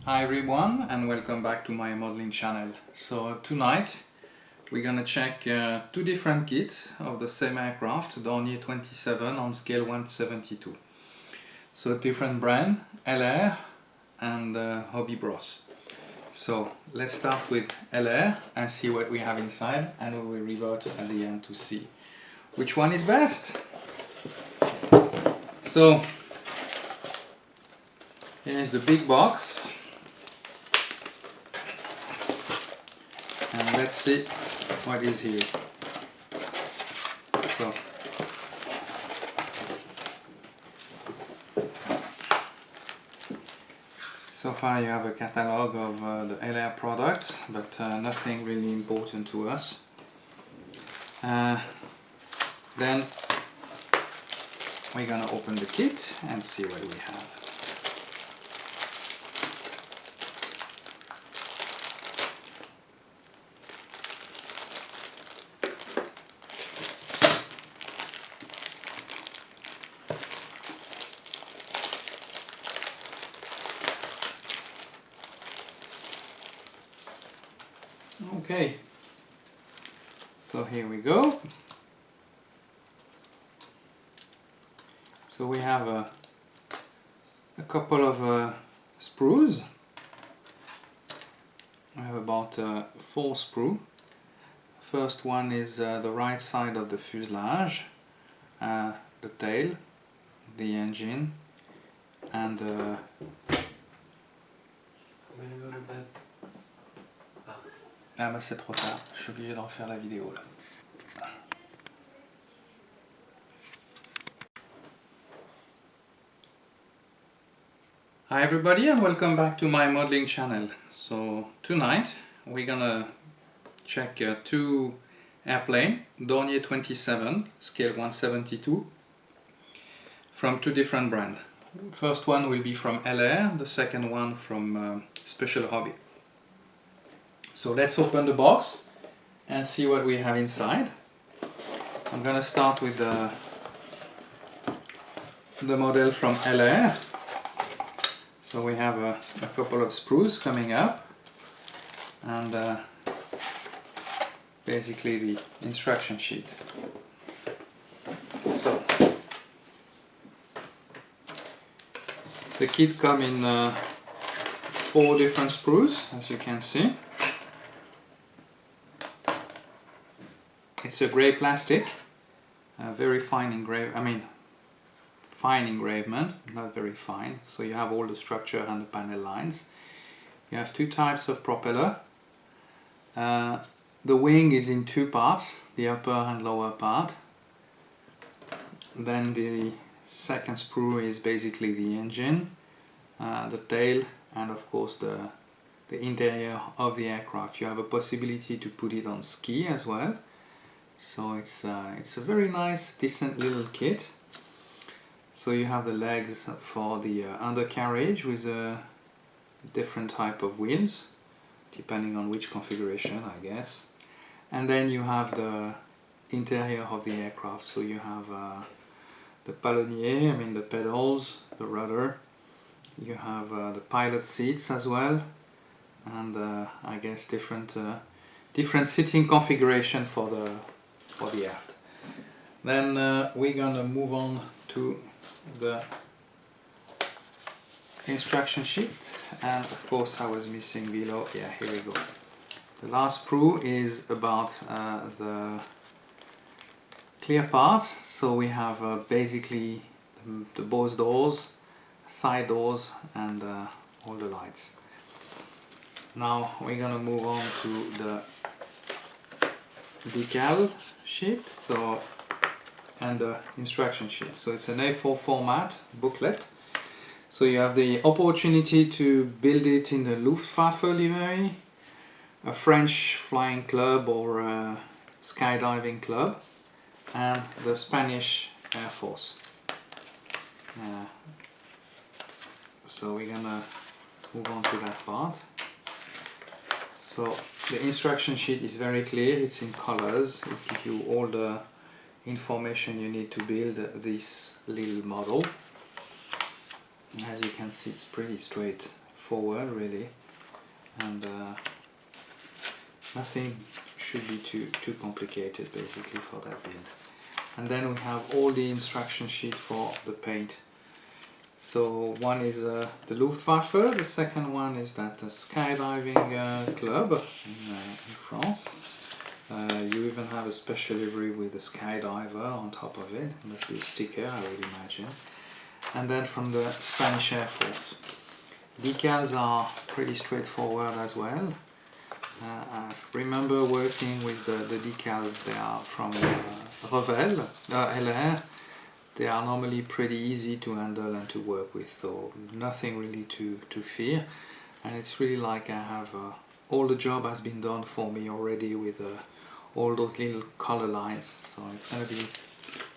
Hi everyone and welcome back to my modeling channel. So tonight we're gonna check two different kits of the same aircraft, Dornier 27 on scale 1/72. So different brand, LR and Hobby Bros. So let's start with LR and see what we have inside, and we will revert at the end to see which one is best. So here's the big box. And let's see what is here. So far you have a catalog of the LR products, but nothing really important to us. Then we're gonna open the kit and see what we have. Okay, so here we go. So we have a couple of sprues. I have about 4 sprues. First one is the right side of the fuselage, the tail, the engine, and Ah bah c'est trop tard, je suis obligé d'en faire la vidéo là. Hi everybody and welcome back to my modeling channel. So tonight we're gonna check two airplane, Dornier 27, scale 1/72, from two different brands. First one will be from LR, the second one from Special Hobby. So let's open the box and see what we have inside. I'm gonna start with the model from LR. So we have a couple of sprues coming up, and basically the instruction sheet. So the kit comes in 4 different sprues, as you can see. It's a grey plastic, very fine fine engravement, not very fine. So you have all the structure and the panel lines. You have 2 types of propeller. The wing is in 2 parts, the upper and lower part. Then the second sprue is basically the engine, the tail, and of course the interior of the aircraft. You have a possibility to put it on ski as well. So it's a very nice, decent little kit. So you have the legs for the undercarriage with a different type of wheels, depending on which configuration, I guess. And then you have the interior of the aircraft. So you have the palonnier, the pedals, the rudder. You have the pilot seats as well, and I guess different seating configuration for the aft. Then we're gonna move on to the instruction sheet, and of course I was missing below. Yeah, here we go. The last sprue is about the clear part. So we have basically both doors, side doors, and all the lights. Now we're gonna move on to the decal sheet and the instruction sheet. So it's an A4 format booklet. So you have the opportunity to build it in the Luftwaffe livery, a French flying club or a skydiving club, and the Spanish Air Force. So we're gonna move on to that part. So the instruction sheet is very clear, it's in colors, it gives you all the information you need to build this little model. As you can see, it's pretty straightforward. straightforward really, and nothing should be too complicated basically for that build. And then we have all the instruction sheet for the paint. So one is the Luftwaffe, the second one is that skydiving club in France. You even have a special livery with a skydiver on top of it. Must be a sticker, I would imagine. And then from the Spanish Air Force. Decals are pretty straightforward as well. I remember working with the decals. They are from Revel, LR. They are normally pretty easy to handle and to work with, so nothing really to fear. And it's really like I have all the job has been done for me already with all those little color lines, so it's going to be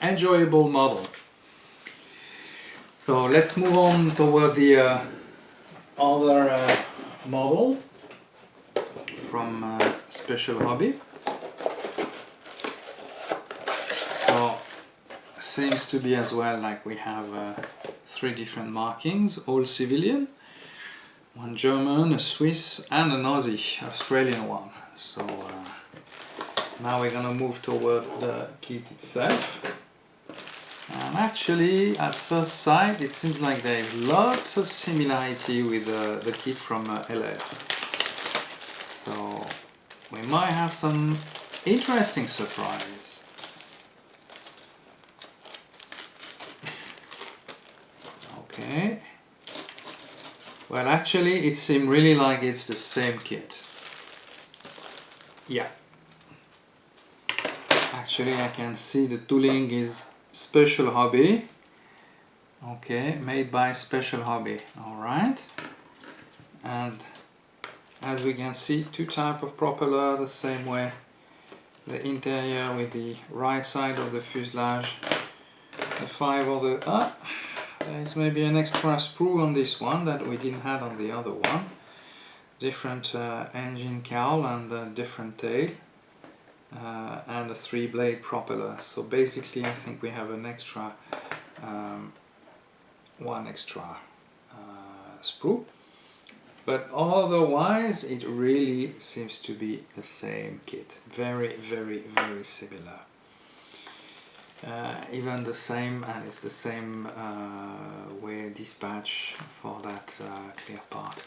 enjoyable model. So let's move on toward the other model from Special Hobby. So seems to be as well like we have 3 different markings, all civilian, one German, a Swiss and an Aussie, Australian one. So now we're gonna move toward the kit itself. And actually at first sight it seems like there is lots of similarity with the kit from LF. So we might have some interesting surprise. Okay. Well, actually it seems really like it's the same kit. Yeah. Actually I can see the tooling is Special Hobby. Okay, made by Special Hobby. Alright. And as we can see, 2 types of propeller the same way. The interior with the right side of the fuselage. The 5 other... there's maybe an extra sprue on this one that we didn't have on the other one. Different engine cowl and a different tail. And a 3-blade propeller. So basically I think we have an extra, one extra sprue. But otherwise it really seems to be the same kit. Very, very, very similar. Even the same, and it's the same way dispatch for that clear part.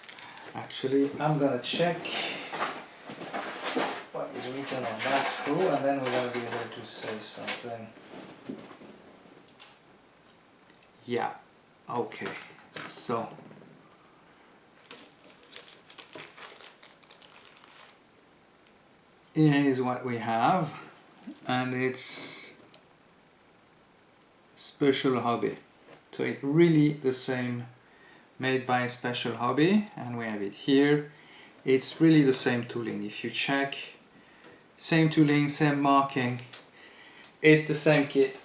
Actually, I'm gonna check what is written on that screw, and then we're gonna be able to say something. Yeah, okay, so here is what we have, and it's Special Hobby. So it's really the same, made by Special Hobby, and we have it here. It's really the same tooling. If you check, same tooling, same marking. It's the same kit,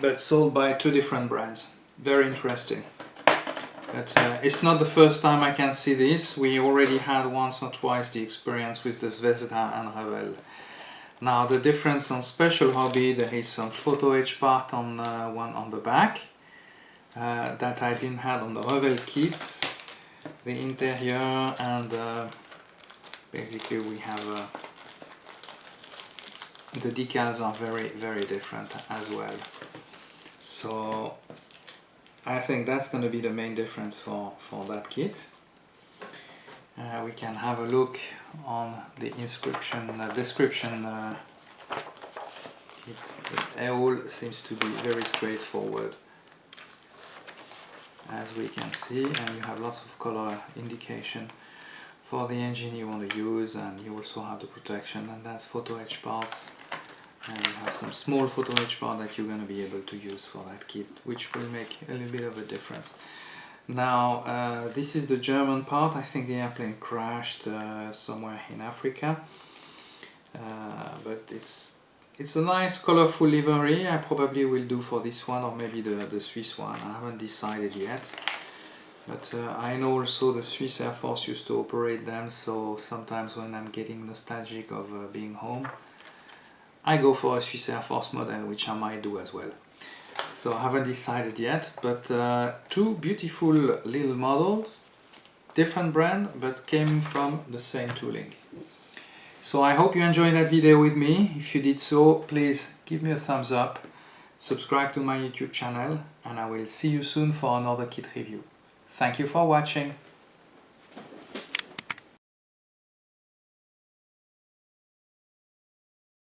but sold by 2 different brands. Very interesting. But it's not the first time I can see this. We already had once or twice the experience with the Zvezda and Revel. Now the difference on Special Hobby, there is some photo etch part on one on the back that I didn't have on the Revel kit. The interior and basically we have the decals are very, very different as well. So I think that's going to be the main difference for that kit. We can have a look on the description. It all seems to be very straightforward, as we can see, and you have lots of color indication for the engine you want to use, and you also have the protection, and that's photo etch parts, and you have some small photo etch part that you're going to be able to use for that kit, which will make a little bit of a difference. Now this is the German part. I think the airplane crashed somewhere in Africa, but it's a nice colorful livery. I probably will do for this one, or maybe the Swiss one. I haven't decided yet, but I know also the Swiss Air Force used to operate them, so sometimes when I'm getting nostalgic of being home, I go for a Swiss Air Force model, which I might do as well. So I haven't decided yet, but 2 beautiful little models, different brand but came from the same tooling. So I hope you enjoyed that video with me. If you did so, please give me a thumbs up, subscribe to my YouTube channel, and I will see you soon for another kit review. Thank you for watching.